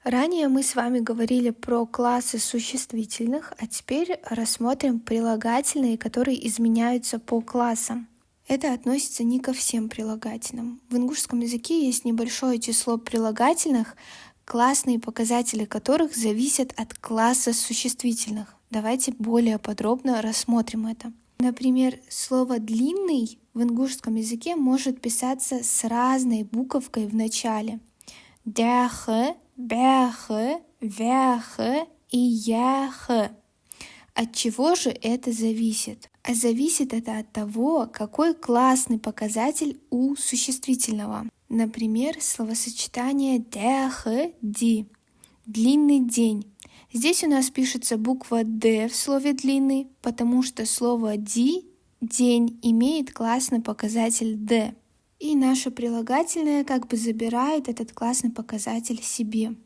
Ранее мы с вами говорили про классы существительных, а теперь рассмотрим прилагательные, которые изменяются по классам. Это относится не ко всем прилагательным. В ингушском языке есть небольшое число прилагательных, классные показатели которых зависят от класса существительных. Давайте более подробно рассмотрим это. Например, слово «длинный» в ингушском языке может писаться с разной буковкой в начале. Дяхэ, бяхэ, вяхэ и яхэ. От чего же это зависит? А зависит это от того, какой классный показатель у существительного. Например, словосочетание дяхэ ди – длинный день. Здесь у нас пишется буква «д» в слове «длинный», потому что слово «ди» – день имеет классный показатель «д». И наше прилагательное как бы забирает этот классный показатель себе.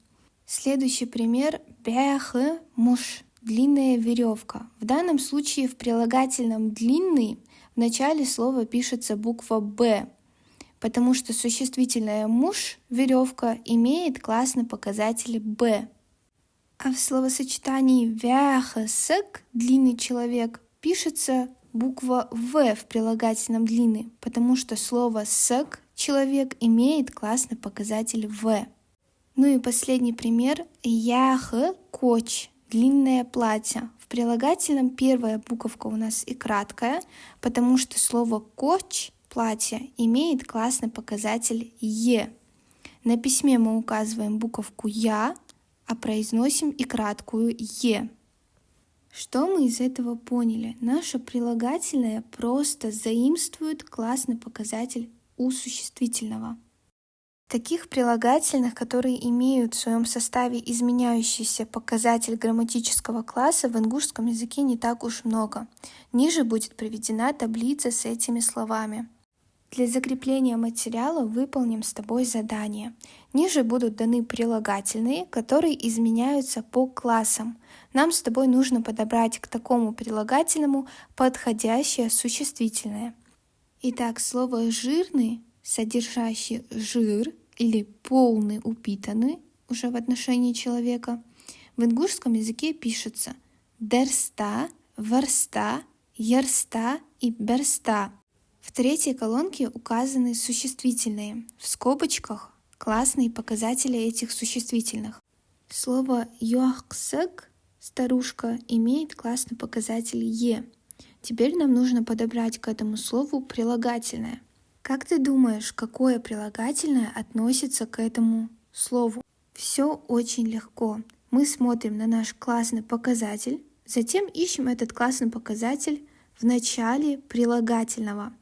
Следующий пример – бяхэ муш – длинная веревка. В данном случае в прилагательном «длинный» в начале слова пишется буква «б», потому что существительное «муш» – веревка имеет классный показатель «б». А в словосочетании «вяхэ сэк» – длинный человек пишется буква «в» в прилагательном «длинный», потому что слово «сэк» – человек имеет классный показатель «в». Ну и последний пример – яхэ коч – длинное платье. В прилагательном первая буковка у нас и краткая, потому что слово «коч» – платье имеет классный показатель «е». На письме мы указываем буковку «я», а произносим и краткую «е». Что мы из этого поняли? Наше прилагательное просто заимствует классный показатель у существительного. Таких прилагательных, которые имеют в своем составе изменяющийся показатель грамматического класса, в ингушском языке не так уж много. Ниже будет приведена таблица с этими словами. Для закрепления материала выполним с тобой задание. Ниже будут даны прилагательные, которые изменяются по классам. Нам с тобой нужно подобрать к такому прилагательному подходящее существительное. Итак, слово «жирный», содержащий жир или полный, упитанный, уже в отношении человека, в ингушском языке пишется дерста, верста, ярста и берста. В третьей колонке указаны существительные, в скобочках классные показатели этих существительных. Слово «юахсек» – старушка имеет классный показатель «е». Теперь нам нужно подобрать к этому слову прилагательное. Как ты думаешь, какое прилагательное относится к этому слову? Все очень легко. Мы смотрим на наш классный показатель, затем ищем этот классный показатель в начале прилагательного.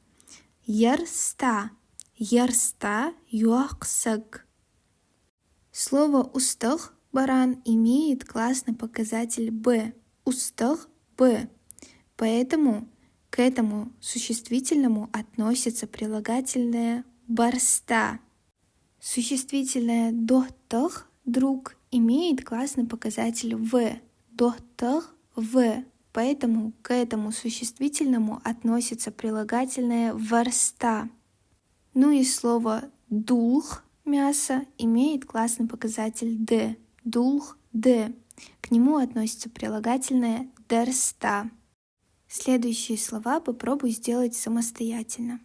Ярста, ярста, юахсек. Слово «устах» – баран имеет классный показатель «б». «Устах» – «б». Поэтому к этому существительному относится прилагательное «барста». Существительное «дохтах» – «друг» имеет классный показатель «в». «Дохтах» – «в». Поэтому к этому существительному относится прилагательное «варста». Ну и слово «дулх» – «мясо» имеет классный показатель «д». «Дулх» – «д». К нему относится прилагательное «дерста». Следующие слова попробуй сделать самостоятельно.